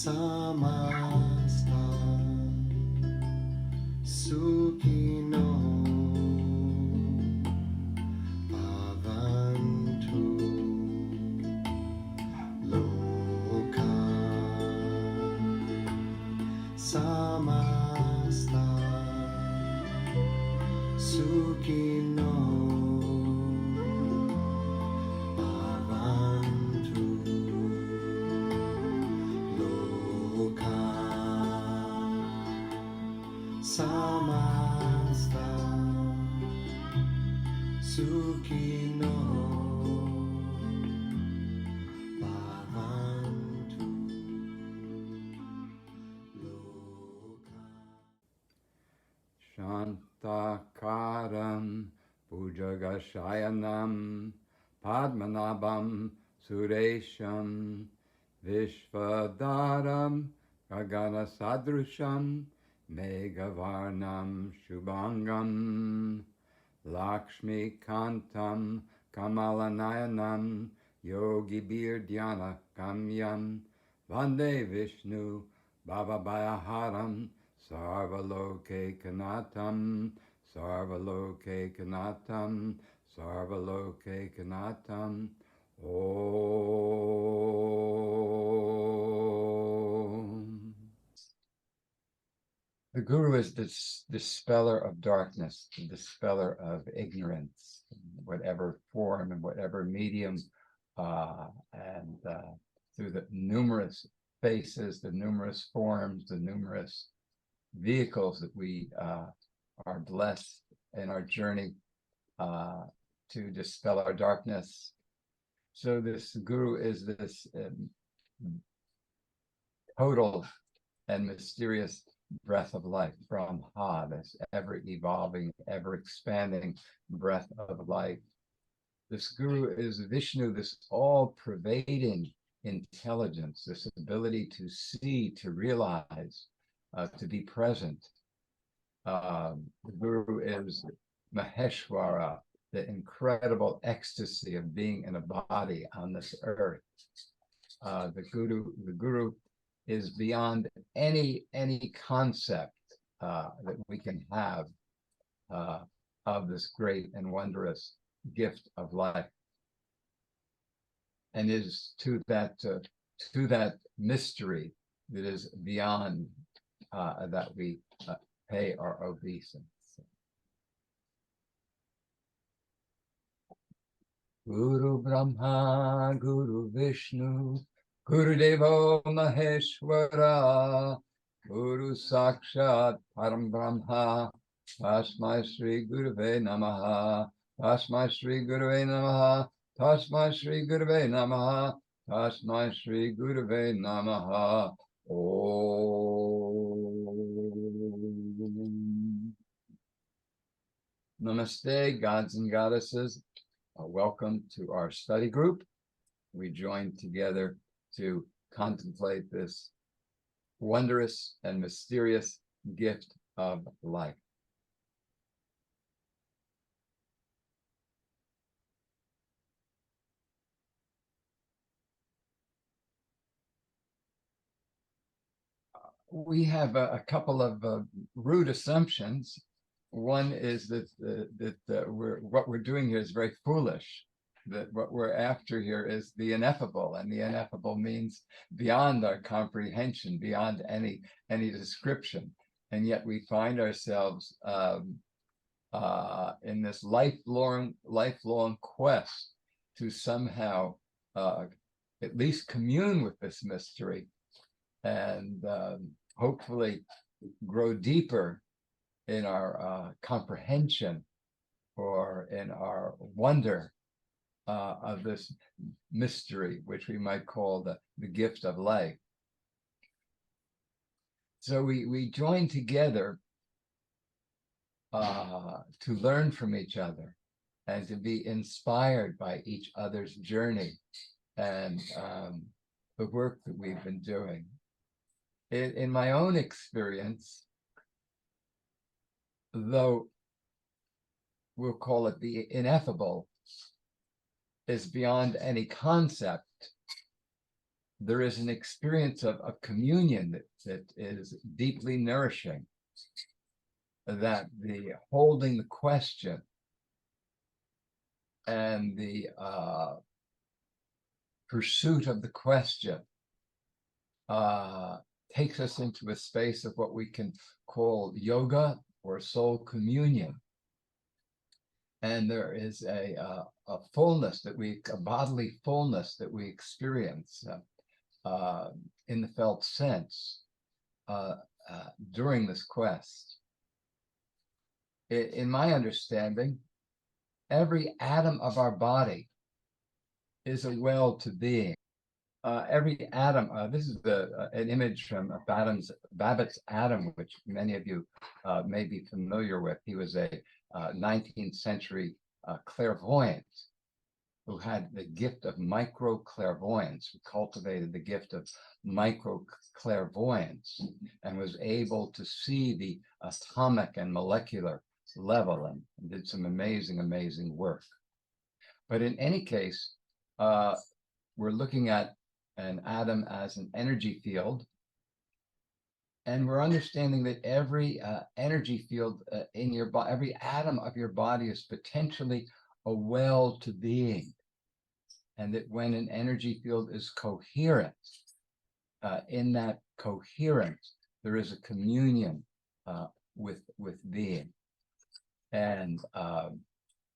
samasta sukhino bhavantu loka samasta sukhino bhavantu loka samasta sukhino bhavantu loka. Shantakaram Bhujagashayanam Padmanabham Suresham Vishvadaram Gagana Sadrusham Meghavarnam Shubhangam Lakshmi Kantam Kamalanayanam Yogi Dhyana Kamyam Vande Vishnu Bhavabhayaharam Sarvaloke Kanatam Sarvaloke Kanatam Sarvaloke Kanatam Om. The Guru is this dispeller of darkness, the dispeller of ignorance, in whatever form and whatever medium, and through the numerous faces, the numerous forms, the numerous vehicles that we are blessed in our journey to dispel our darkness. So this Guru is this total and mysterious breath of life, Brahma, this ever-evolving, ever-expanding breath of life. This Guru is Vishnu, this all-pervading intelligence, this ability to see, to realize, to be present. The Guru is Maheshwara, the incredible ecstasy of being in a body on this earth. The Guru is beyond any concept that we can have of this great and wondrous gift of life, and is to that mystery that is beyond that we pay our obeisance. Guru Brahma, Guru Vishnu, Guru Devo Maheshwara, Guru Sakshat Param Brahma, Tasmai Shri Gurave Namaha, Tasmai Shri Gurave Namaha, Tasmai Shri Gurave Namaha, Tasmai Shri Gurave Namaha. Om. Namaste, gods and goddesses. Welcome to our study group. We joined together to contemplate this wondrous and mysterious gift of life. We have a couple of rude assumptions. One is that what we're doing here is very foolish, that what we're after here is the ineffable, and the ineffable means beyond our comprehension, beyond any description. And yet we find ourselves in this lifelong quest to somehow at least commune with this mystery, and hopefully grow deeper in our comprehension or in our wonder of this mystery, which we might call the gift of life. So we join together to learn from each other and to be inspired by each other's journey and the work that we've been doing. In my own experience, though we'll call it the ineffable, is beyond any concept, there is an experience of communion that is deeply nourishing, that the holding the question and the pursuit of the question takes us into a space of what we can call yoga or soul communion. And there is a fullness a bodily fullness that we experience in the felt sense during this quest. In my understanding, every atom of our body is a well to being. Every atom, this is an image from Babbitt's atom, which many of you may be familiar with. He was a 19th century clairvoyant who had the gift of micro-clairvoyance, who cultivated the gift of micro-clairvoyance and was able to see the atomic and molecular level and did some amazing, amazing work. But in any case, we're looking at an atom as an energy field, and we're understanding that every energy field in your body, every atom of your body is potentially a well to being, and that when an energy field is coherent, in that coherence, there is a communion with being, and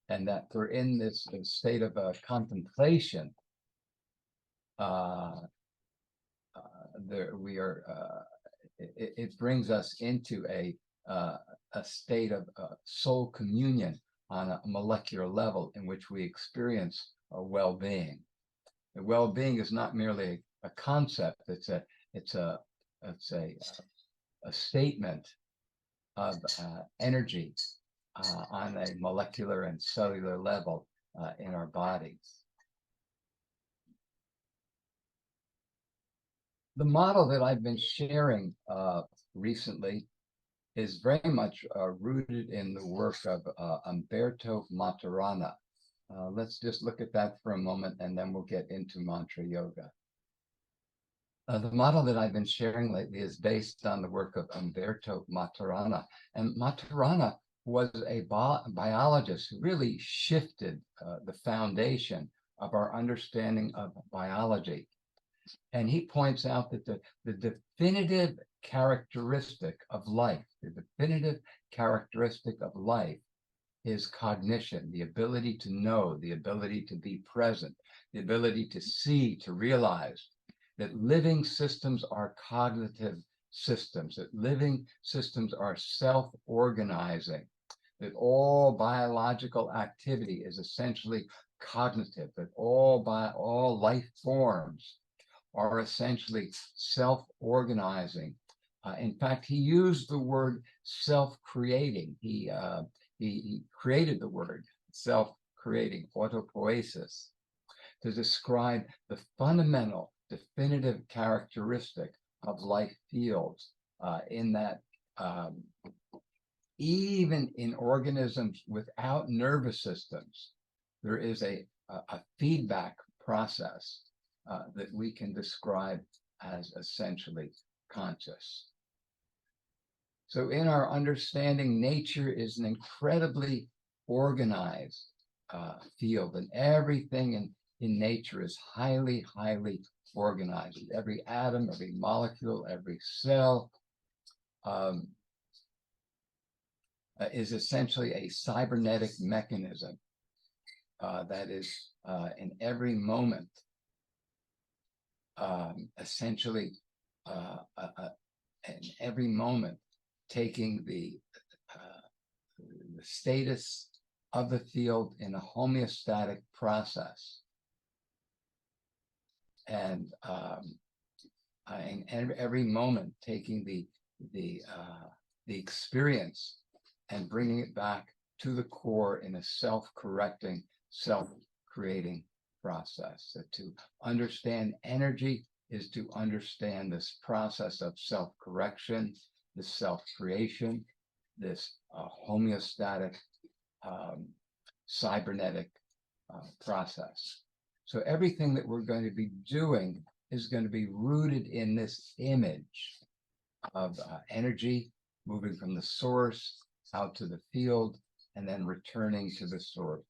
that we're in this state of contemplation. It brings us into a state of soul communion on a molecular level in which we experience a well-being. The well-being is not merely a concept; it's a statement of energy on a molecular and cellular level in our bodies. The model that I've been sharing recently is very much rooted in the work of Umberto Maturana. Let's just look at that for a moment, and then we'll get into mantra yoga. The model that I've been sharing lately is based on the work of Umberto Maturana. And Maturana was a biologist who really shifted the foundation of our understanding of biology. And he points out that the definitive characteristic of life, is cognition, the ability to know, the ability to be present, the ability to see, to realize that living systems are cognitive systems, that living systems are self-organizing, that all biological activity is essentially cognitive, that all life forms are essentially self-organizing. In fact, he used the word self-creating. He created the word self-creating, autopoiesis, to describe the fundamental, definitive characteristic of life fields in that even in organisms without nervous systems, there is a feedback process that we can describe as essentially conscious. So in our understanding, nature is an incredibly organized field, and everything in nature is highly, highly organized. Every atom, every molecule, every cell is essentially a cybernetic mechanism that is in every moment essentially in every moment taking the status of the field in a homeostatic process, and in every moment taking the experience and bringing it back to the core in a self-correcting, self-creating process. So to understand energy is to understand this process of self-correction, this self-creation, this homeostatic, cybernetic process. So everything that we're going to be doing is going to be rooted in this image of energy moving from the source out to the field and then returning to the source,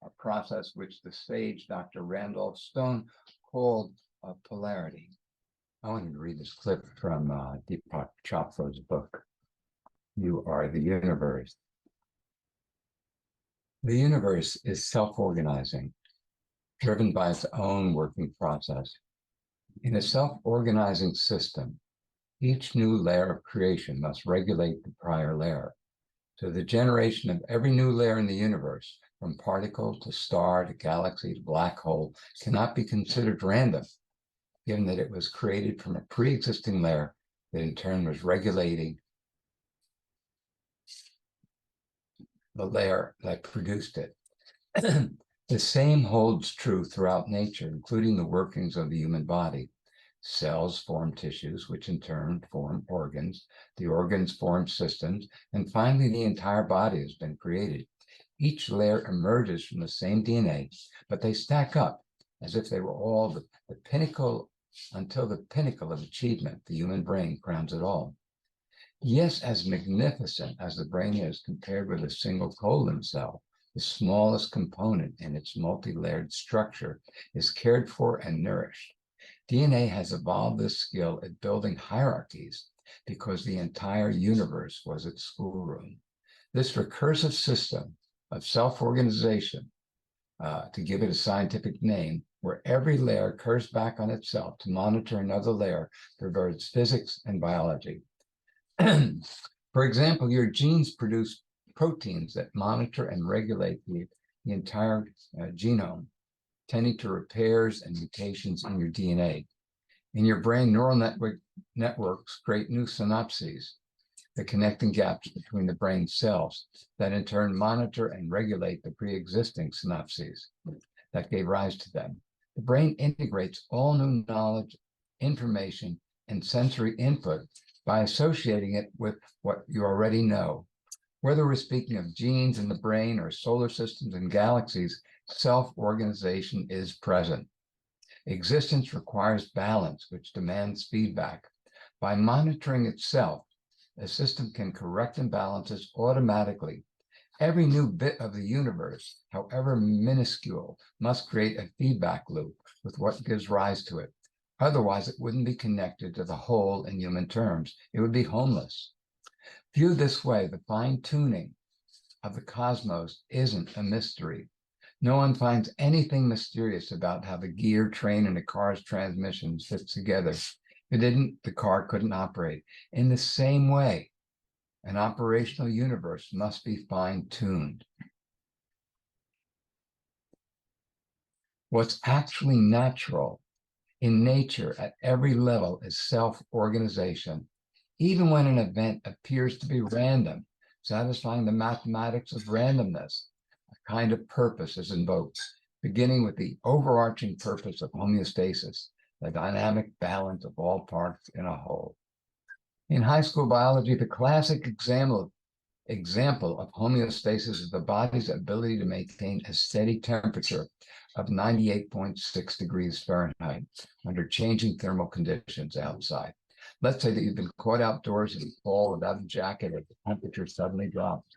a process which the sage Dr. Randolph Stone called polarity. I wanted to read this clip from Deepak Chopra's book, You Are the Universe. The universe is self-organizing, driven by its own working process. In a self-organizing system, each new layer of creation must regulate the prior layer. So the generation of every new layer in the universe, from particle to star to galaxy to black hole, cannot be considered random, given that it was created from a pre-existing layer that in turn was regulating the layer that produced it. The same holds true throughout nature, including the workings of the human body. Cells form tissues, which in turn form organs. The organs form systems, and finally the entire body has been created. Each layer emerges from the same DNA, but they stack up as if they were all the pinnacle, until the pinnacle of achievement, the human brain, crowns it all. Yes, as magnificent as the brain is compared with a single colon cell, the smallest component in its multi-layered structure is cared for and nourished. DNA has evolved this skill at building hierarchies because the entire universe was its schoolroom. This recursive system of self-organization, to give it a scientific name, where every layer curves back on itself to monitor another layer, perverts physics and biology. For example, your genes produce proteins that monitor and regulate the entire genome, tending to repairs and mutations in your DNA. In your brain, neural networks create new synapses, the connecting gaps between the brain cells that in turn monitor and regulate the pre-existing synapses that gave rise to them. The brain integrates all new knowledge, information, and sensory input by associating it with what you already know. Whether we're speaking of genes in the brain or solar systems and galaxies, self-organization is present. Existence requires balance, which demands feedback. By monitoring itself, a system can correct imbalances automatically. Every new bit of the universe, however minuscule, must create a feedback loop with what gives rise to it. Otherwise, it wouldn't be connected to the whole in human terms. It would be homeless. Viewed this way, the fine-tuning of the cosmos isn't a mystery. No one finds anything mysterious about how the gear, train, and a car's transmission fits together. If it didn't, the car couldn't operate. In the same way, an operational universe must be fine-tuned. What's actually natural in nature at every level is self-organization. Even when an event appears to be random, satisfying the mathematics of randomness, a kind of purpose is invoked, beginning with the overarching purpose of homeostasis, the dynamic balance of all parts in a whole. In high school biology, the classic example of homeostasis is the body's ability to maintain a steady temperature of 98.6 degrees Fahrenheit under changing thermal conditions outside. Let's say that you've been caught outdoors in the fall without a jacket and the temperature suddenly drops.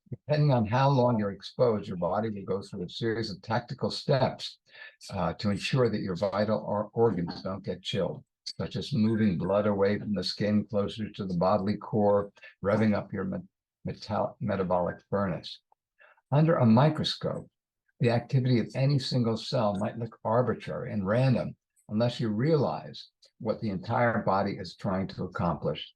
Depending on how long you're exposed, your body will go through a series of tactical steps to ensure that your vital organs don't get chilled, such as moving blood away from the skin closer to the bodily core, revving up your metabolic furnace. Under a microscope, the activity of any single cell might look arbitrary and random unless you realize what the entire body is trying to accomplish.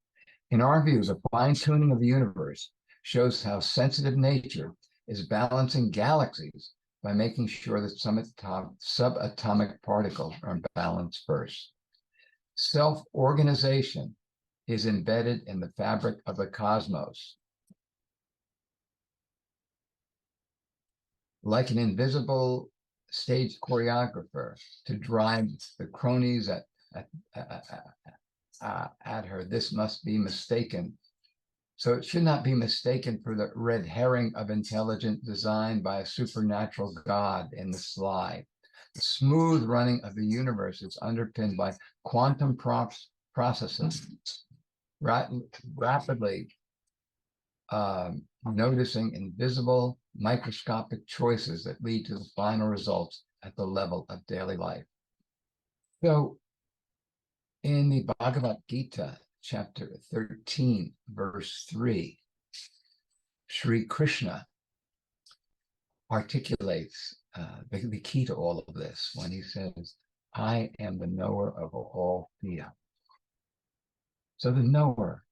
In our view, the fine-tuning of the universe shows how sensitive nature is balancing galaxies by making sure that some subatomic particles are balanced first. Self-organization is embedded in the fabric of the cosmos. Like an invisible stage choreographer to drive the cronies at her, this must be mistaken. So it should not be mistaken for the red herring of intelligent design by a supernatural god in the sly. The smooth running of the universe is underpinned by quantum processes, rapidly noticing invisible microscopic choices that lead to the final results at the level of daily life. So in the Bhagavad Gita, chapter 13, verse 3, Sri Krishna articulates the key to all of this when he says, I am the knower of all fear. So the knower,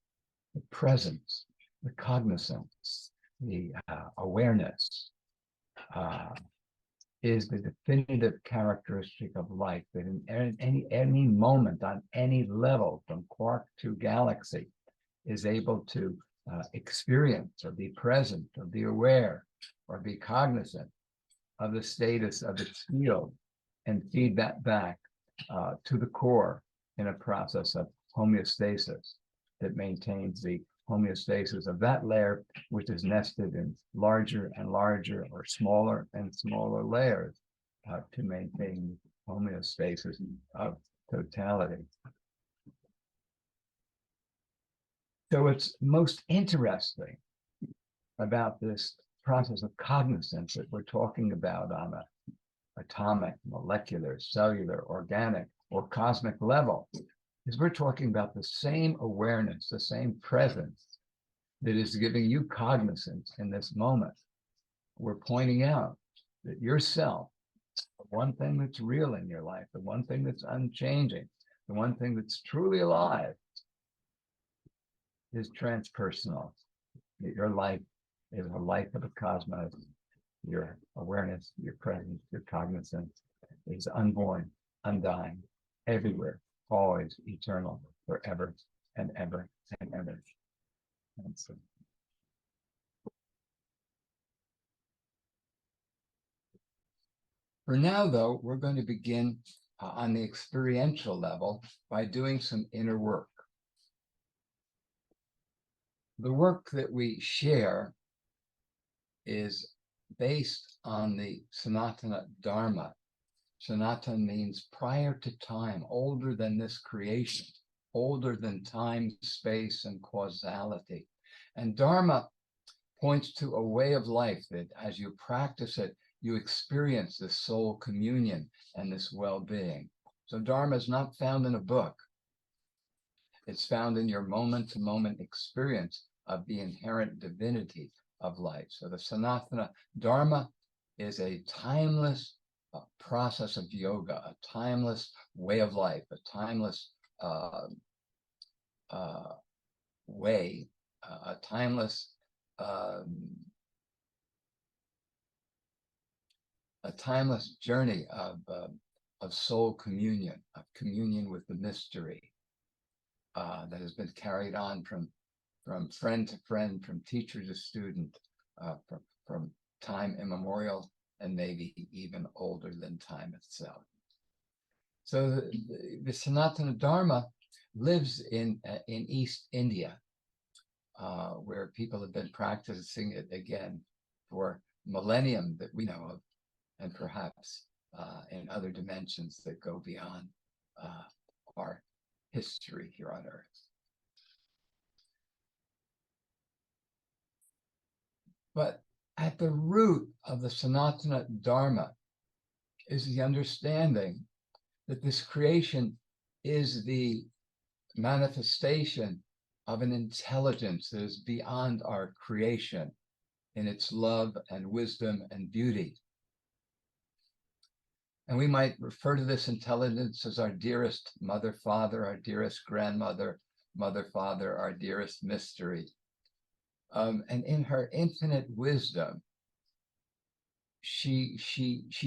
the presence, the cognizance, the awareness is the definitive characteristic of life that in any moment on any level from quark to galaxy is able to experience or be present or be aware or be cognizant of the status of its field and feed that back to the core in a process of homeostasis that maintains the homeostasis of that layer, which is nested in larger and larger or smaller and smaller layers to maintain homeostasis of totality. So what's most interesting about this process of cognizance that we're talking about on an atomic, molecular, cellular, organic, or cosmic level is we're talking about the same awareness, the same presence that is giving you cognizance in this moment. We're pointing out that yourself, the one thing that's real in your life, the one thing that's unchanging, the one thing that's truly alive is transpersonal. That your life is a life of the cosmos. Your awareness, your presence, your cognizance is unborn, undying, everywhere, always, eternal, forever and ever and ever. And so, for now, though, we're going to begin on the experiential level by doing some inner work. The work that we share is based on the Sanatana Dharma. Sanatana means prior to time, older than this creation, older than time, space, and causality. And Dharma points to a way of life that as you practice it, you experience this soul communion and this well-being. So Dharma is not found in a book. It's found in your moment-to-moment experience of the inherent divinity of life. So the Sanatana Dharma is a timeless process of yoga, a timeless way of life, a timeless way, a timeless journey of soul communion, of communion with the mystery that has been carried on from friend to friend, from teacher to student, from time immemorial, and maybe even older than time itself. So the Sanatana Dharma lives in East India, where people have been practicing it again for millennium that we know of, and perhaps in other dimensions that go beyond our history here on Earth. But at the root of the Sanatana Dharma is the understanding that this creation is the manifestation of an intelligence that is beyond our creation in its love and wisdom and beauty. And we might refer to this intelligence as our dearest mother, father, our dearest grandmother, mother, father, our dearest mystery. And in her infinite wisdom, she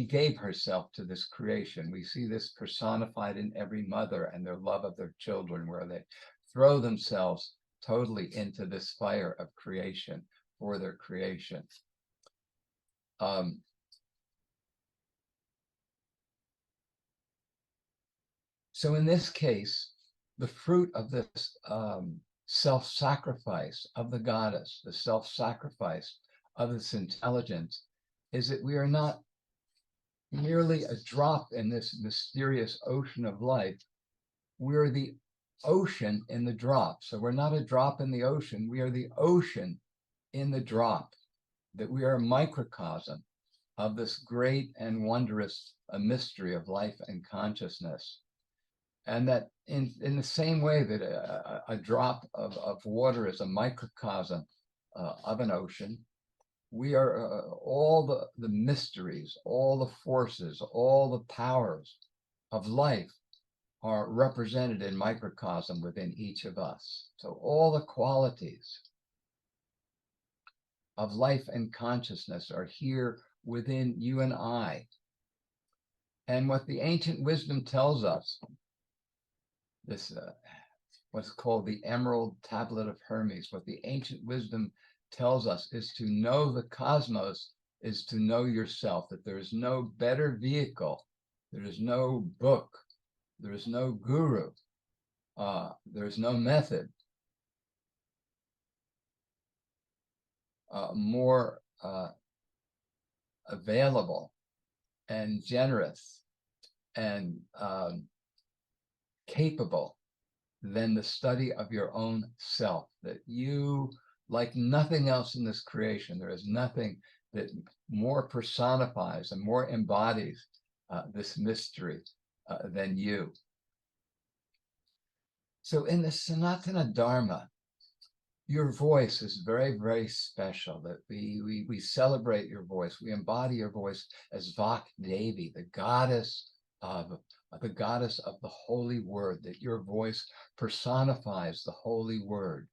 gave herself to this creation. We see this personified in every mother and their love of their children, where they throw themselves totally into this fire of creation for their creation. So in this case, the fruit of this self-sacrifice of the goddess, the self-sacrifice of this intelligence, is that we are not merely a drop in this mysterious ocean of life. We're the ocean in the drop. So we're not a drop in the ocean. We are the ocean in the drop, that we are a microcosm of this great and wondrous mystery of life and consciousness. And that in the same way that a drop of water is a microcosm of an ocean, we are all the mysteries, all the forces, all the powers of life are represented in microcosm within each of us. So all the qualities of life and consciousness are here within you and I. And what the ancient wisdom tells us, this what's called the Emerald Tablet of Hermes, what the ancient wisdom tells us is to know the cosmos is to know yourself, that there is no better vehicle, there is no book, there is no guru, there is no method more available and generous and capable than the study of your own self, that you, like nothing else in this creation, there is nothing that more personifies and more embodies this mystery than you. So in the Sanatana Dharma, your voice is very, very special, that we celebrate your voice. We embody your voice as Vak Devi, the goddess of the holy word, that your voice personifies the holy word,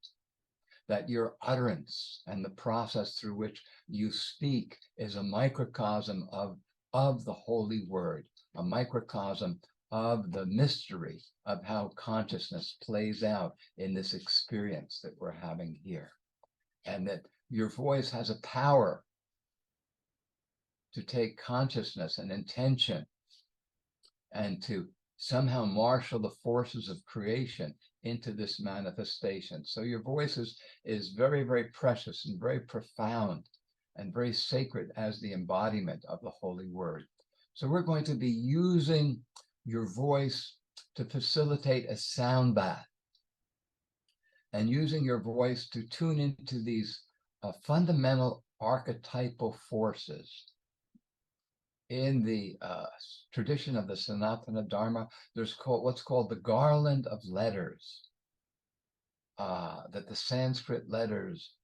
that your utterance and the process through which you speak is a microcosm of the holy word, a microcosm of the mystery of how consciousness plays out in this experience that we're having here. And that your voice has a power to take consciousness and intention and to somehow marshal the forces of creation into this manifestation. So your voice is very, very precious and very profound and very sacred as the embodiment of the holy word. So we're going to be using your voice to facilitate a sound bath, and using your voice to tune into these fundamental archetypal forces. In the tradition of the Sanatana Dharma, there's what's called the garland of letters, that the Sanskrit letters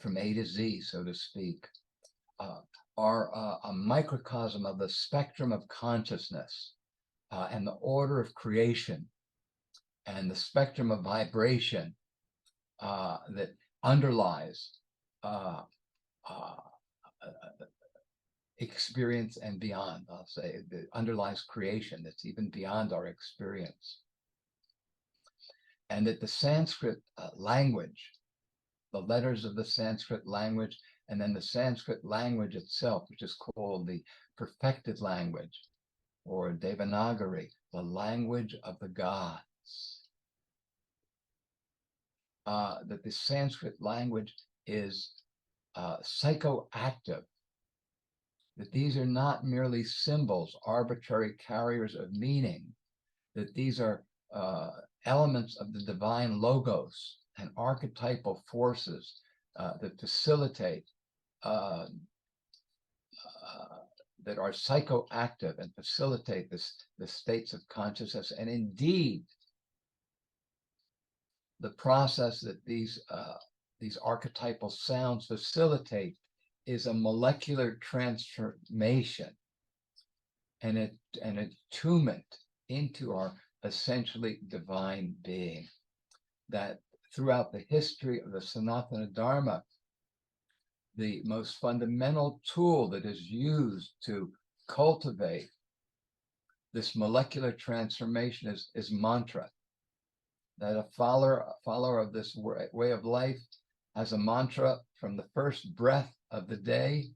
from A to Z, so to speak, are a microcosm of the spectrum of consciousness and the order of creation and the spectrum of vibration that underlies experience and beyond. I'll say that underlies creation that's even beyond our experience. And that the Sanskrit language, the letters of the Sanskrit language, and then the Sanskrit language itself, which is called the perfected language, or Devanagari, the language of the gods. That the Sanskrit language is psychoactive, that these are not merely symbols, arbitrary carriers of meaning, that these are elements of the divine logos and archetypal forces that facilitate, that are psychoactive and facilitate the states of consciousness. And indeed, the process that these archetypal sounds facilitate is a molecular transformation and an attunement into our essentially divine being. That throughout the history of the Sanatana Dharma, the most fundamental tool that is used to cultivate this molecular transformation is mantra. That a follower of this way of life has a mantra from the first breath of the day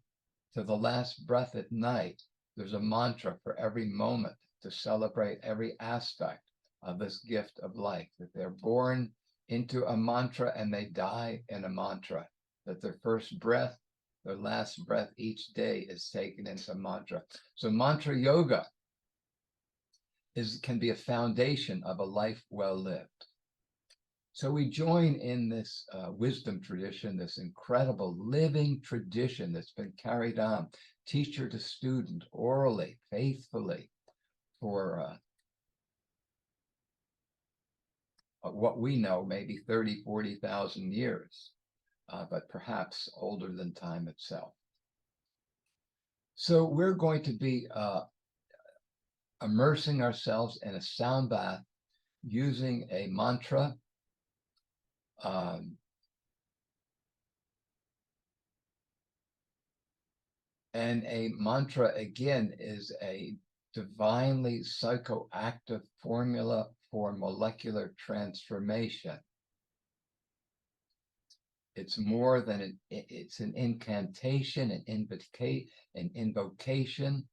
to the last breath at night. There's a mantra for every moment to celebrate every aspect of this gift of life, that they're born into a mantra and they die in a mantra, that their first breath Their last breath each day is taken into mantra. So mantra yoga can be a foundation of a life well lived. So we join in this wisdom tradition, this incredible living tradition that's been carried on, teacher to student, orally, faithfully, for what we know, maybe 30, 40,000 years, but perhaps older than time itself. So we're going to be immersing ourselves in a sound bath using a mantra. And a mantra, again, is a divinely psychoactive formula for molecular transformation. It's more than it's an incantation, an invocation,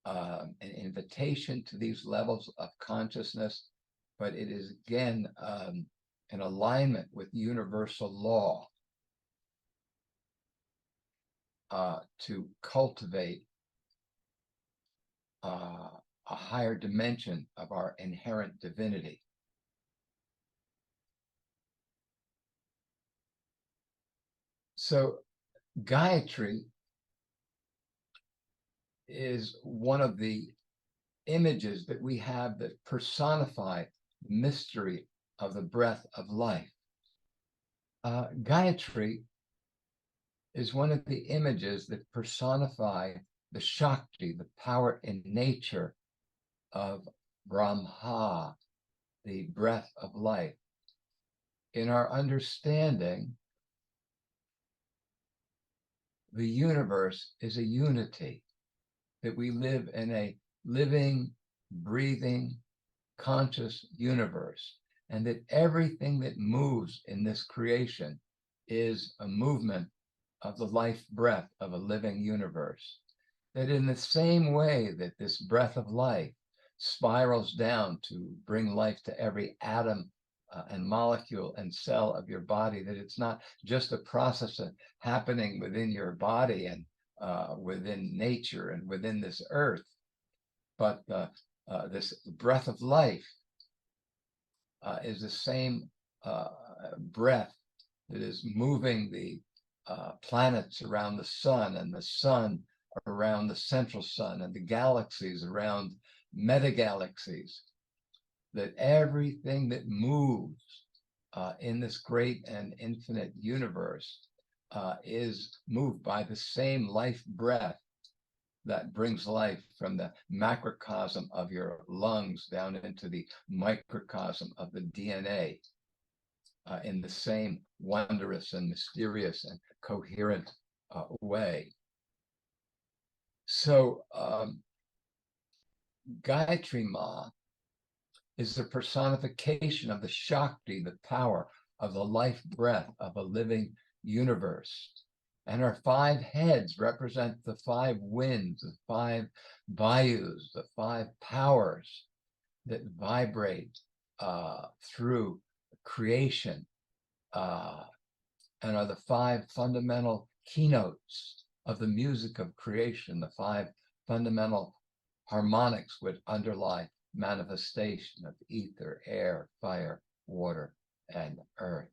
an invitation to these levels of consciousness, but it is, again, in alignment with universal law, to cultivate a higher dimension of our inherent divinity. So Gayatri is one of the images that we have that personify the mystery of the breath of life. Gayatri is one of the images that personify the Shakti, the power in nature of Brahma, the breath of life. In our understanding, the universe is a unity, that we live in a living, breathing, conscious universe, and that everything that moves in this creation is a movement of the life breath of a living universe. That in the same way that this breath of life spirals down to bring life to every atom and molecule and cell of your body, that it's not just a process happening within your body and within nature and within this earth, but this breath of life is the same breath that is moving the planets around the sun, and the sun around the central sun, and the galaxies around metagalaxies. That everything that moves in this great and infinite universe is moved by the same life breath that brings life from the macrocosm of your lungs down into the microcosm of the DNA in the same wondrous and mysterious and coherent way. So Gayatri Ma is the personification of the Shakti, the power of the life breath of a living universe. And our 5 heads represent the 5 winds, the 5 vayus, the 5 powers that vibrate through creation, and are the 5 fundamental keynotes of the music of creation, the 5 fundamental harmonics which underlie manifestation of ether, air, fire, water, and earth.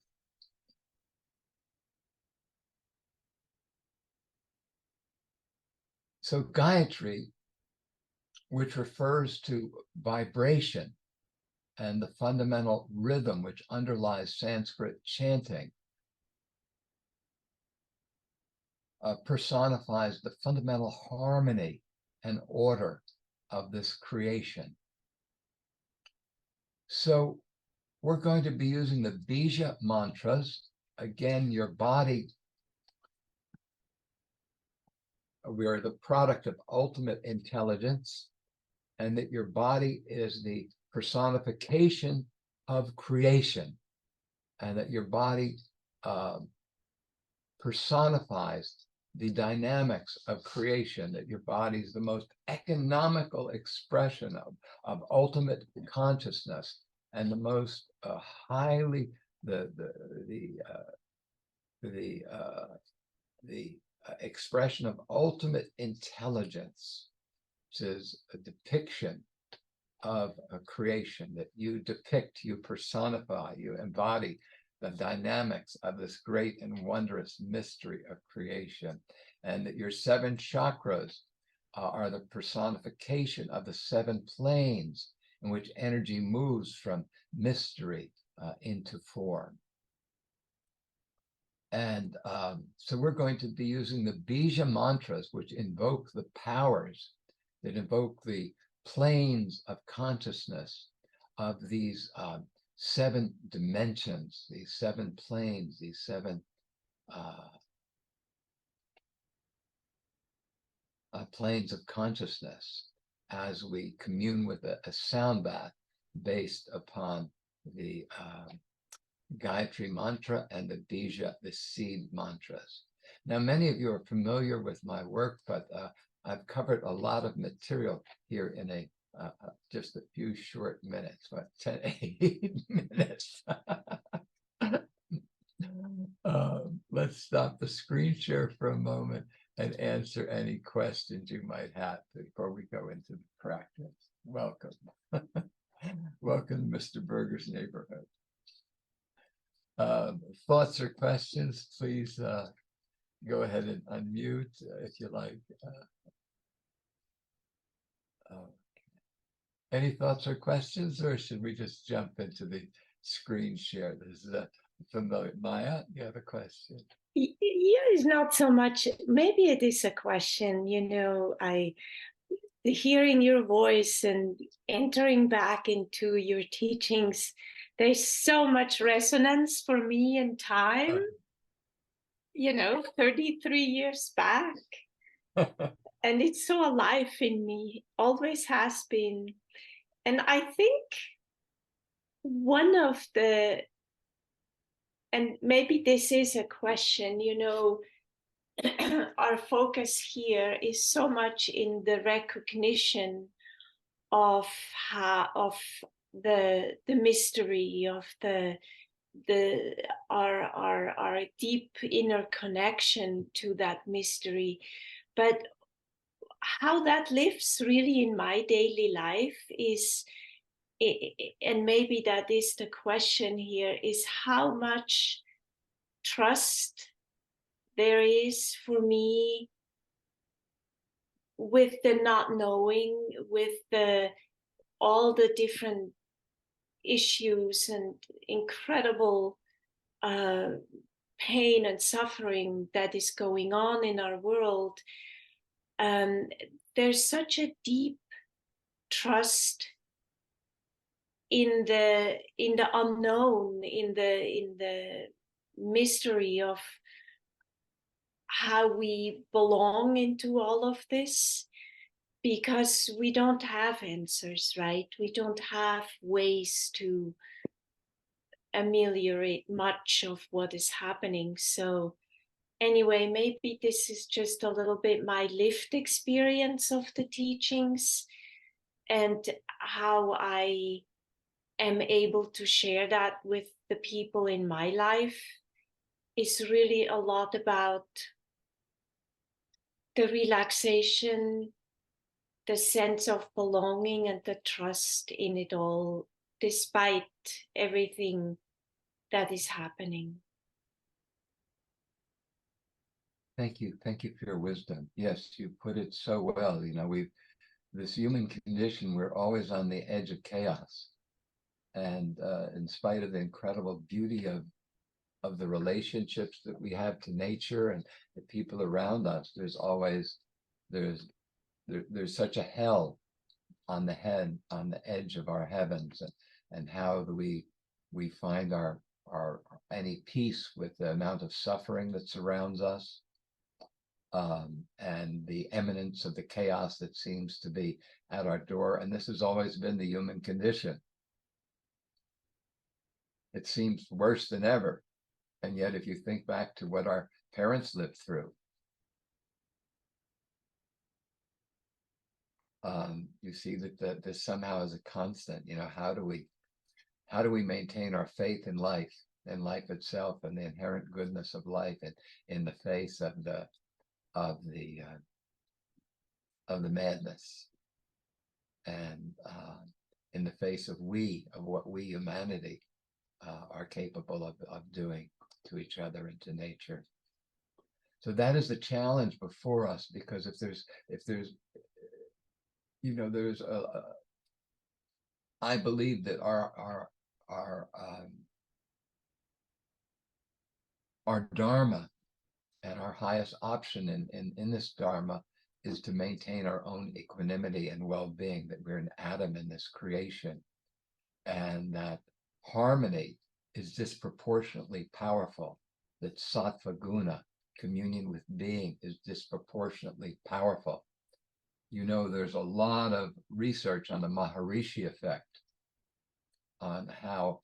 So Gayatri, which refers to vibration and the fundamental rhythm which underlies Sanskrit chanting, personifies the fundamental harmony and order of this creation. So we're going to be using the Bija mantras. Again, your body, we are the product of ultimate intelligence, and that your body is the personification of creation, and that your body personifies the dynamics of creation, that your body is the most economical expression of ultimate consciousness, and the most highly the the expression of ultimate intelligence. This is a depiction of a creation that you depict, you personify, you embody the dynamics of this great and wondrous mystery of creation, and that your seven chakras are the personification of the seven planes in which energy moves from mystery into form. And so we're going to be using the Bija mantras, which invoke the powers, that invoke the planes of consciousness of these seven dimensions, these seven planes, these seven planes of consciousness, as we commune with a sound bath based upon the Gayatri mantra and the Bija, the seed mantras. Now, many of you are familiar with my work, but I've covered a lot of material here in a just a few short minutes, what, 10, 8 minutes. Let's stop the screen share for a moment and answer any questions you might have before we go into the practice. Welcome. Welcome, Mr. Berger's neighborhood. Thoughts or questions, please go ahead and unmute if you like. Any thoughts or questions, or should we just jump into the screen share? This is a familiar. Maya, you have a question? Yeah, it's not so much. Maybe it is a question. You know, hearing your voice and entering back into your teachings, there's so much resonance for me in time. You know, 33 years back. And it's so alive in me, always has been. And I think one of the, and maybe this is a question, you know, our focus here is so much in the recognition of the mystery of our deep inner connection to that mystery, but how that lives really in my daily life is, and maybe that is the question here, is how much trust there is for me with the not knowing, with all the different issues and incredible pain and suffering that is going on in our world. There's such a deep trust in the unknown, in the mystery of how we belong into all of this, because we don't have answers, right? We don't have ways to ameliorate much of what is happening. So anyway, maybe this is just a little bit my lived experience of the teachings and how I am able to share that with the people in my life is really a lot about the relaxation, the sense of belonging, and the trust in it all, despite everything that is happening. Thank you. Thank you for your wisdom. Yes, you put it so well. You know, this human condition, we're always on the edge of chaos. And in spite of the incredible beauty of the relationships that we have to nature and the people around us, there's such a hell on the edge of our heavens, and how do we find any peace with the amount of suffering that surrounds us, and the imminence of the chaos that seems to be at our door. And this has always been the human condition. It seems worse than ever. And yet, if you think back to what our parents lived through, you see that this somehow is a constant. You know, how do we maintain our faith in life in life itself and the inherent goodness of life, and in the face of the madness, and in the face of what we humanity are capable of doing to each other and to nature. So that is the challenge before us, because if there's I believe that our dharma and our highest option in this dharma is to maintain our own equanimity and well-being, that we're an atom in this creation, and that harmony is disproportionately powerful, that sattva guna, communion with being, is disproportionately powerful. There's a lot of research on the Maharishi effect, on how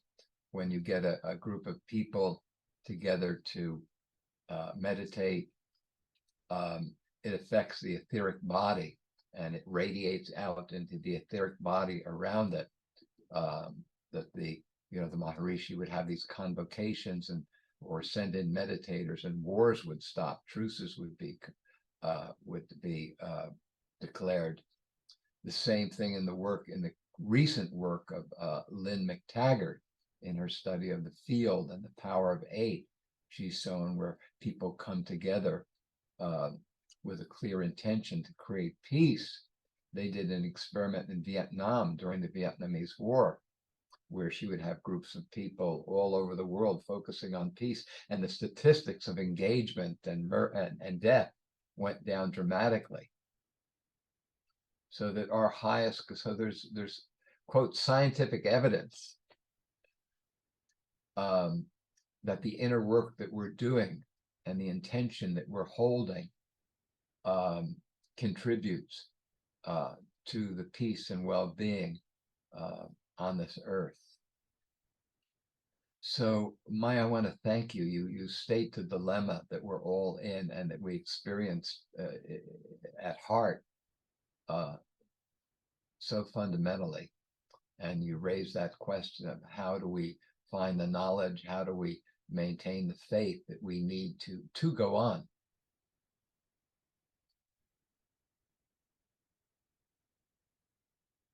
when you get a group of people together to meditate, it affects the etheric body, and it radiates out into the etheric body around it. That the Maharishi would have these convocations or send in meditators, and wars would stop, truces would be declared. The same thing in the recent work of Lynn McTaggart, in her study of the field and the power of 8. She's shown where people come together with a clear intention to create peace. They did an experiment in Vietnam during the Vietnamese War, where she would have groups of people all over the world focusing on peace, and the statistics of engagement and death went down dramatically. So that there's quote scientific evidence that the inner work that we're doing and the intention that we're holding contributes to the peace and well-being on this earth. So, Maya, I want to thank you. You state the dilemma that we're all in and that we experience at heart so fundamentally. And you raise that question of how do we find the knowledge, how do we maintain the faith that we need to go on.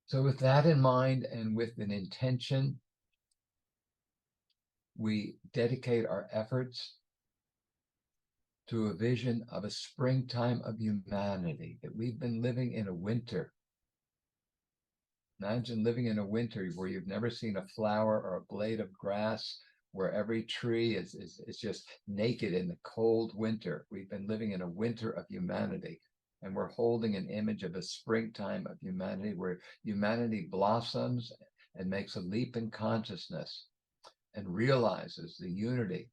So with that in mind, and with an intention, we dedicate our efforts to a vision of a springtime of humanity, that we've been living in a winter. Imagine living in a winter where you've never seen a flower or a blade of grass, where every tree is just naked in the cold winter. We've been living in a winter of humanity, and we're holding an image of a springtime of humanity, where humanity blossoms and makes a leap in consciousness and realizes the unity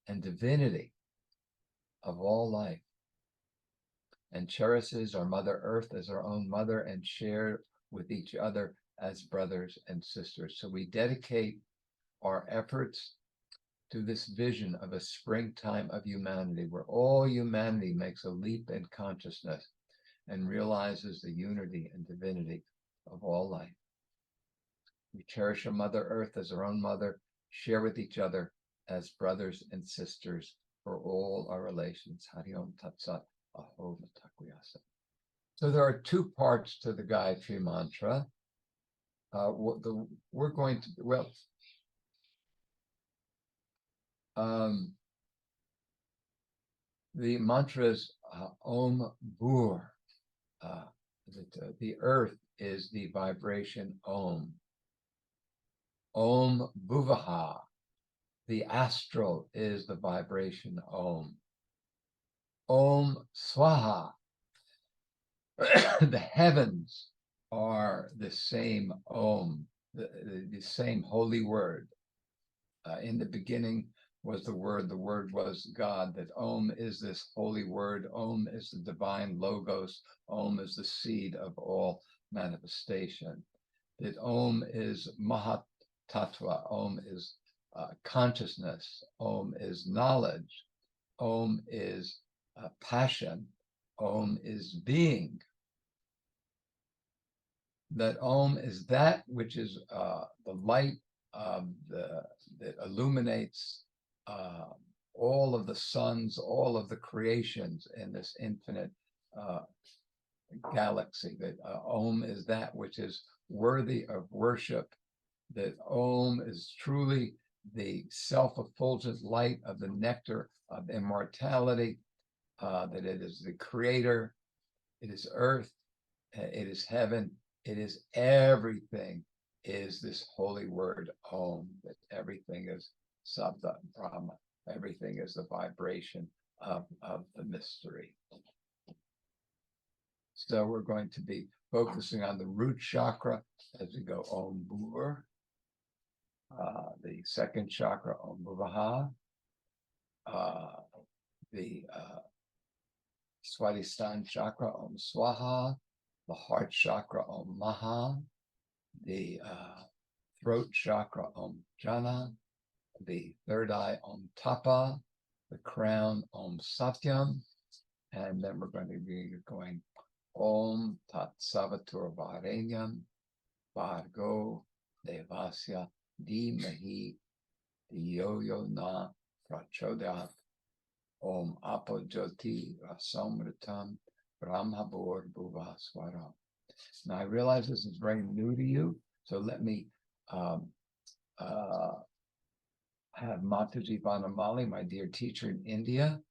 and divinity of all life, and cherishes our Mother Earth as our own mother, and share with each other as brothers and sisters. So we dedicate our efforts to this vision of a springtime of humanity, where all humanity makes a leap in consciousness and realizes the unity and divinity of all life. We cherish our Mother Earth as our own mother, share with each other as brothers and sisters for all our relations. Hari Om Tat Sat, Aho Matakwiyasa. So there are two parts to the Gayatri mantra. We're going to, the mantra is Om Bhur. The earth is the vibration Om. Om Bhuvaha. The astral is the vibration Om. Om Swaha. The heavens are the same Om, the same holy word. In the beginning was the word was God, that Om is this holy word, Om is the divine logos, Om is the seed of all manifestation, that Om is Mahat Tattva, Om is consciousness, Om is knowledge, Om is passion, Om is being. That Om is that which is the light that illuminates all of the suns, all of the creations in this infinite galaxy. That Om is that which is worthy of worship. That Om is truly the self-effulgent light of the nectar of immortality. That it is the creator, it is earth, it is heaven, it is everything. Is this holy word Om, that everything is Sabda Brahma, everything is the vibration of the mystery. So we're going to be focusing on the root chakra as we go Om Bhur, the second chakra Om Bhuvaha, the Swadhisthana chakra Om Swaha, the heart chakra Om Maha, the throat chakra Om Jana, the third eye Om Tapa, the crown Om Satyam, and then we're going to be going Om Tat Savatur Varenyam Bhargo Devasya Dhimahi Dhiyo Yo Na Prachodayat Om Apojoti Rasamritam Brahma Bhur Bhuva Swaram. Now I realize this is very new to you, so let me have Mataji Vanamali, my dear teacher in India,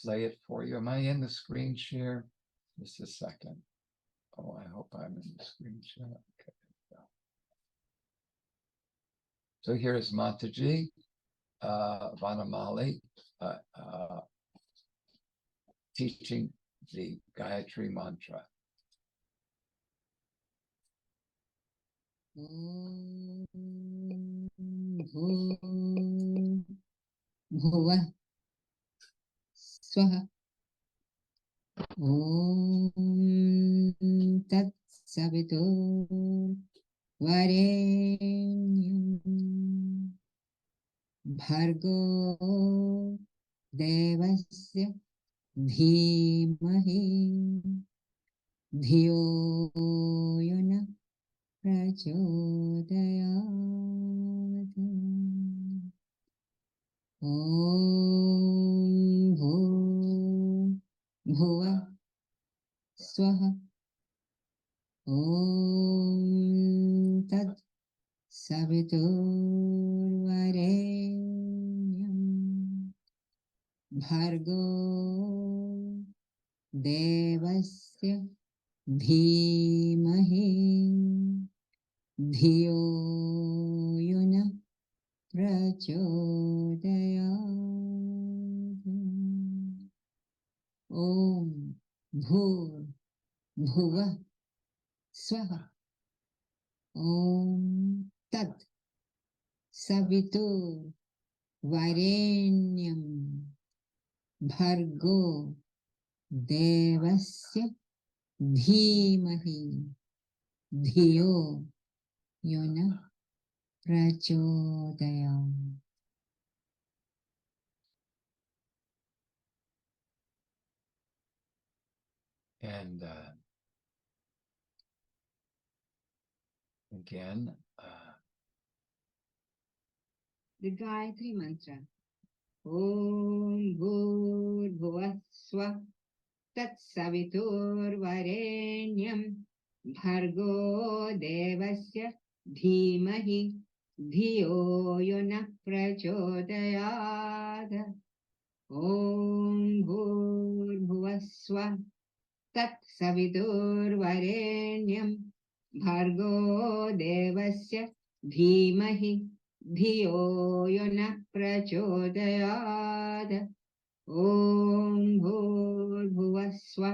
play it for you. Am I in the screen share? Just a second. Oh, I hope I'm in the screen share. Okay. So here's Mataji Vanamali teaching the Gayatri mantra. Bhuva Swaha Om Tat Savitur Varenyam Bhargo Devasya Dhimahi Dhiyo Yona Prachodayat Om Bhuva Swaha Om Tat Savitur Varenyam Bhargo Devasya Dhimahi Dhiyo Yona Prachodayat Om Bhuva Swaha Om Tat Savitur Varenyam Bhargo Devasya Dhimahi Dhiyo Yona Prachodayam. And again, The Gayatri mantra. Om Bhur Bhuva Swa Tat Savitur Varenyam Bhargo Devasya Dhimahi Dhiyo Yona Prachodayat Om Bhur Bhuva Swa Tat Savitur Varenyam Bhargo Devasya Dhimahi Dhiyo Yona Prachodayat Om Bhur Swa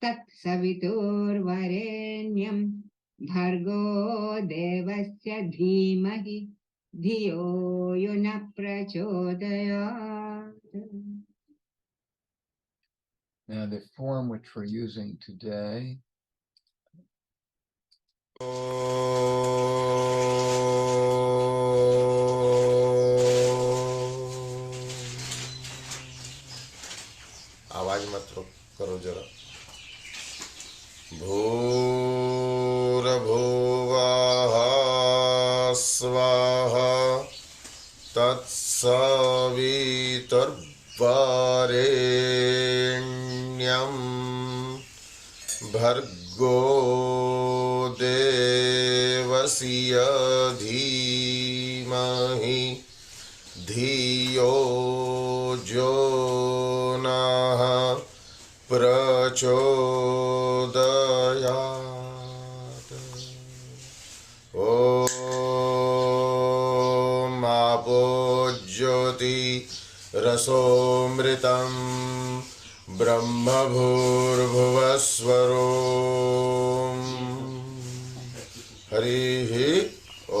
Tat Savitur Varenyam Bhargo Devasya Dhimahi Dhiyo Yona Prachodayat. now the form which we're using today आवाज मत करो जरा भूर्भुवः सवितुर्वरेण्यं भर्गो देवस्य धीमहि धियो जो नः प्रचोदयात्। ॐ आपो ज्योति रसोऽमृतं ब्रह्म भूर्भुवस्वरो हरिः ॐ।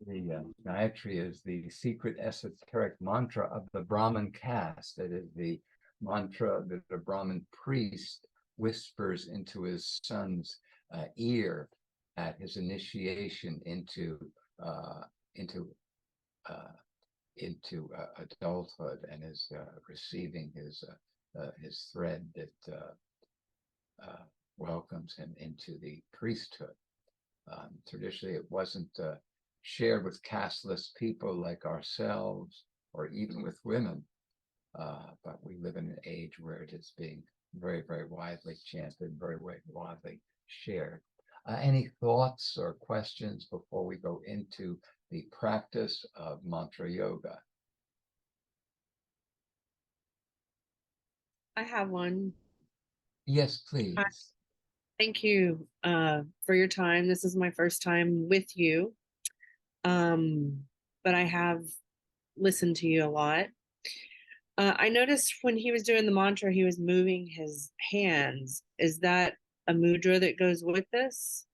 The Gayatri is the secret esoteric mantra of the Brahmin caste. It is the mantra that the Brahmin priest whispers into his son's ear at his initiation into adulthood, and is receiving his thread that welcomes him into the priesthood. Traditionally, it wasn't shared with casteless people like ourselves, or even with women, but we live in an age where it is being very, very widely chanted, very, very widely shared. Any thoughts or questions before we go into the practice of mantra yoga? I have one. Yes, please. Thank you for your time. This is my first time with you, but I have listened to you a lot. I noticed when he was doing the mantra, he was moving his hands. Is that a mudra that goes with this?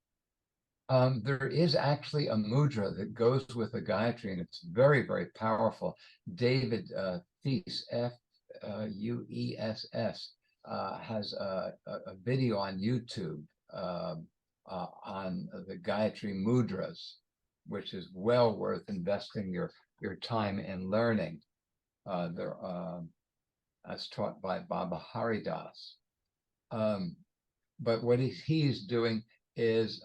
There is actually a mudra that goes with the Gayatri, and it's very, very powerful. David Fuess, Fuess, has a video on YouTube on the Gayatri mudras, which is well worth investing your time in learning. They're as taught by Baba Haridas. But what he's doing is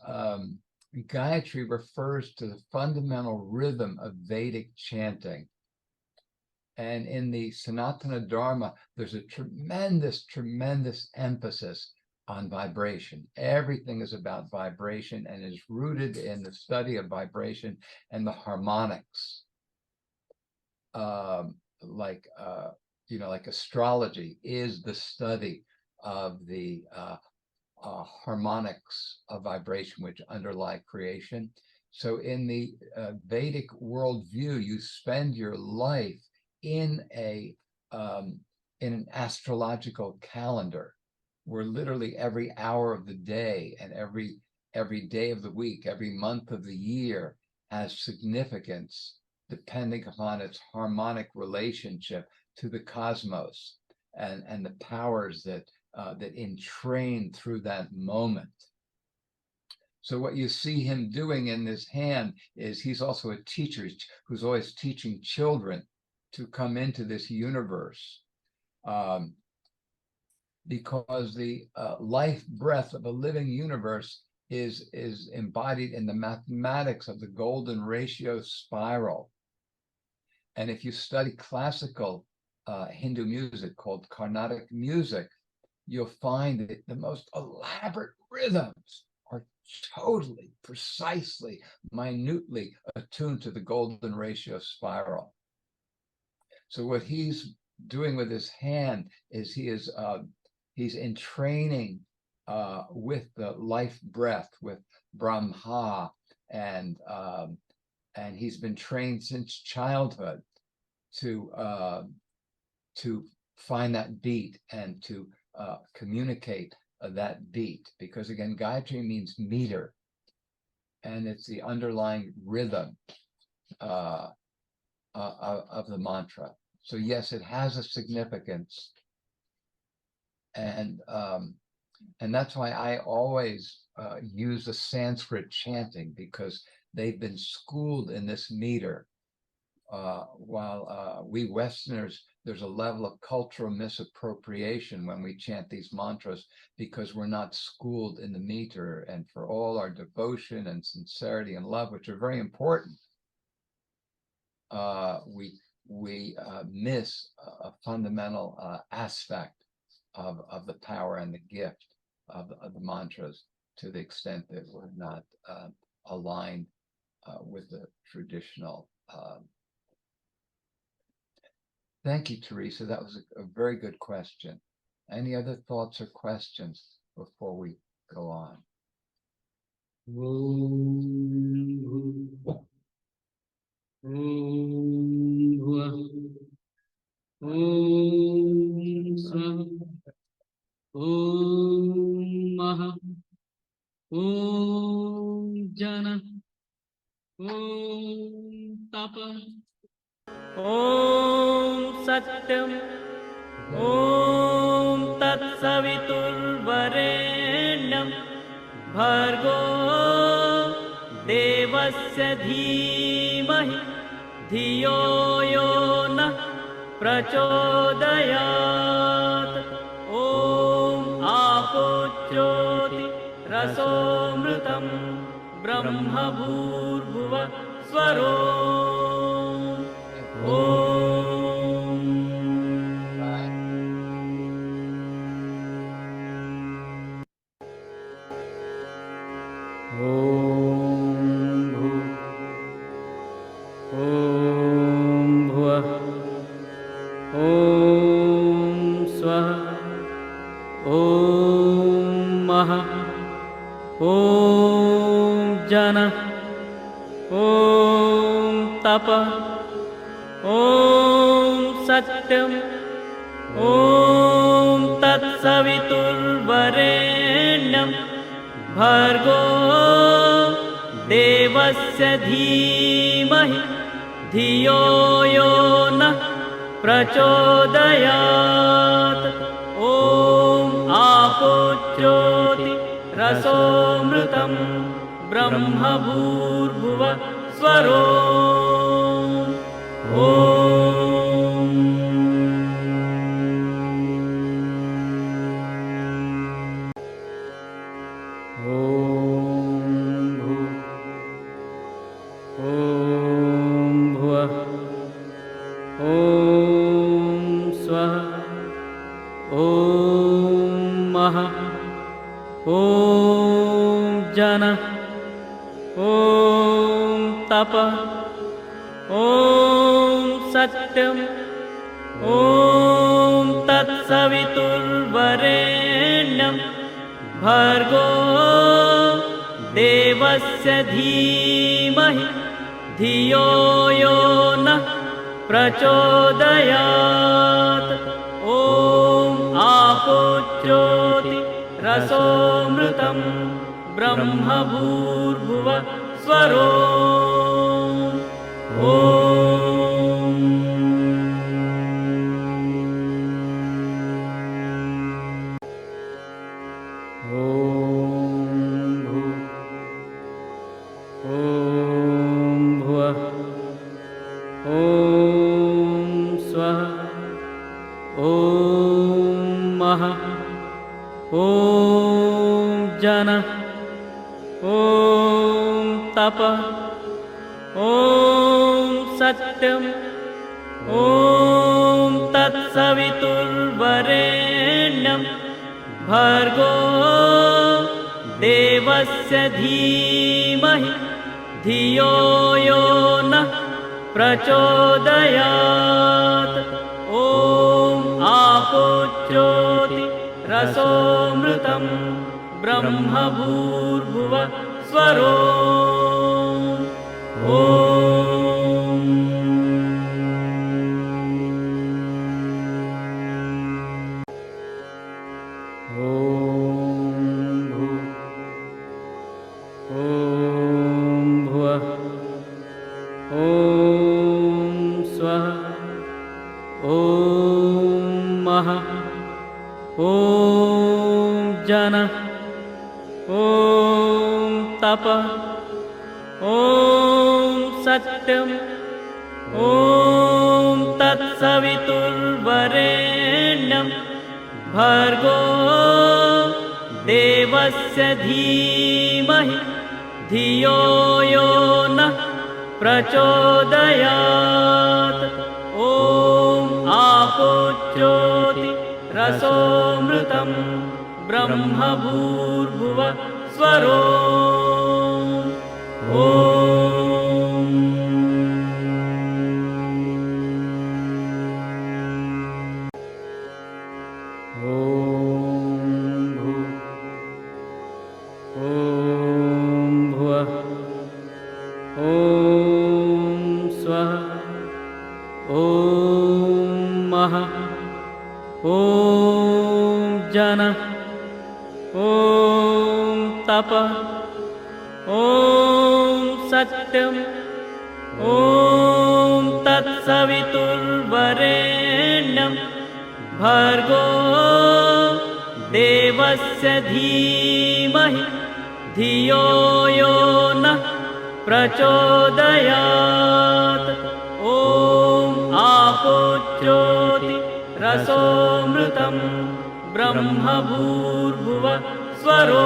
Gayatri refers to the fundamental rhythm of Vedic chanting. And in the Sanatana Dharma, there's a tremendous, tremendous emphasis on vibration. Everything is about vibration and is rooted in the study of vibration and the harmonics. Like astrology is the study of the harmonics of vibration which underlie creation. So in the Vedic worldview, you spend your life in an astrological calendar, where literally every hour of the day and every day of the week, every month of the year has significance depending upon its harmonic relationship to the cosmos and the powers that entrain through that moment. So what you see him doing in this hand is he's also a teacher who's always teaching children to come into this universe, because the life breath of a living universe is embodied in the mathematics of the golden ratio spiral. And if you study classical Hindu music called Carnatic music, you'll find that the most elaborate rhythms are totally, precisely, minutely attuned to the golden ratio spiral. So what he's doing with his hand is he's entraining with the life breath, with Brahma, and he's been trained since childhood to find that beat and to communicate that beat, because again, Gayatri means meter, and it's the underlying rhythm of the mantra. So yes, it has a significance, and that's why I always use the Sanskrit chanting, because they've been schooled in this meter, while we Westerners there's a level of cultural misappropriation when we chant these mantras because we're not schooled in the meter. And for all our devotion and sincerity and love, which are very important, we miss a fundamental aspect of the power and the gift of the mantras, to the extent that we're not aligned with the traditional. Thank you, Teresa. That was a very good question. Any other thoughts or questions before we go on? ॐ सत्यम् ॐ तत्सवितुर्वरेण्यं भर्गो देवस्य धीमहि धियो यो नः प्रचोदयात् ॐ आपो ज्योतिरसोऽमृतं ब्रह्म भूर्भुवः स्वरो सत्यम् ॐ तत्सवितुर्वरेण्यं भर्गो देवस्य धीमहि धियो यो नः प्रचोदयात् ॐ आपो ज्योतिरसोऽमृतं ब्रह्म भूर्भुवः स्वरो सत्यम् ॐ तत्सवितुर्वरेण्यं भर्गो देवस्य धीमहि धियो यो नः प्रचोदयात् ॐ आपो ज्योतिरसोऽमृतं ब्रह्म भूर्भुवः स्वरो सत्यम् ॐ तत्सवितुर्वरेण्यं भर्गो देवस्य धीमहि धियो यो नः प्रचोदयात् ॐ आपो ज्योतिरसोऽमृतं ब्रह्म भूर्भुवः स्वरो सत्यम् ॐ तत्सवितुर्वरेण्यं वरेण्यं भर्गो देवस्य धीमहि धियो यो नः प्रचोदयात् ॐ आपो ज्योति रसोऽमृतं ब्रह्म भूर्भुव स्वरो ॐ सत्यम् ॐ तत्सवितुर्वरेण्यं भर्गो देवस्य धीमहि धियो यो नः प्रचोदयात् ॐ आपो ज्योति रसोऽमृतं ब्रह्म भूर्भुव स्वरो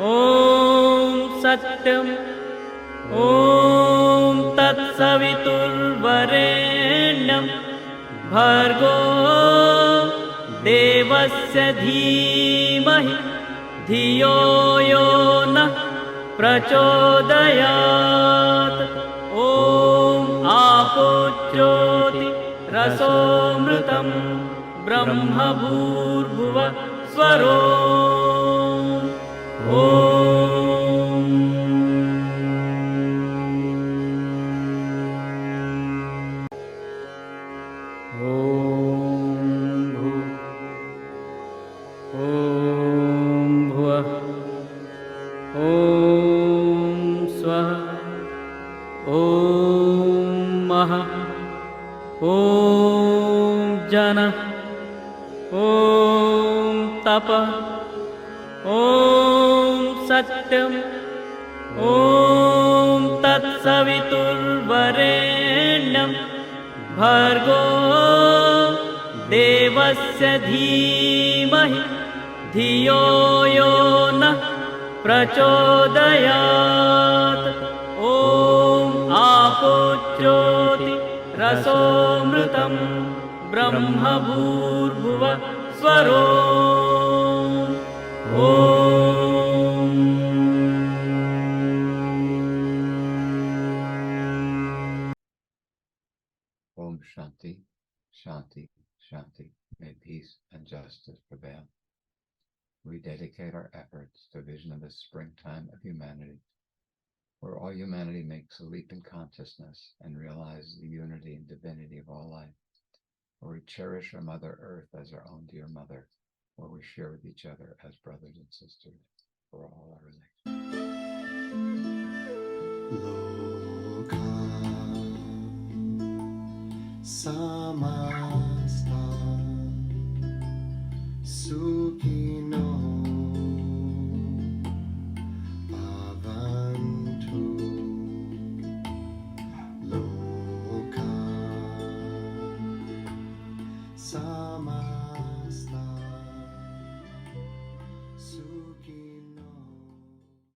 ॐ सत्यम् ॐ तत्सवितुर्वरेण्यं भर्गो देवस्य धीमहि धियो यो नः प्रचोदयात् ॐ आपो ज्योति रसोऽमृतं ब्रह्म भूर्भुव स्वरो ॐ सत्यम् ॐ तत्सवितुर्वरेण्यं भर्गो देवस्य धीमहि धियो यो नः प्रचोदयात् ॐ आपो ज्योति रसोऽमृतं ब्रह्म भूर्भुव स्वरो ॐ Om Shanti, Shanti, Shanti. May peace and justice prevail. We dedicate our efforts to a vision of the springtime of humanity, where all humanity makes a leap in consciousness and realizes the unity and divinity of all life, where we cherish our Mother Earth as our own dear mother, where we share with each other as brothers and sisters for all our relations. Samasta Sukhino Bhavantu Loka Samasta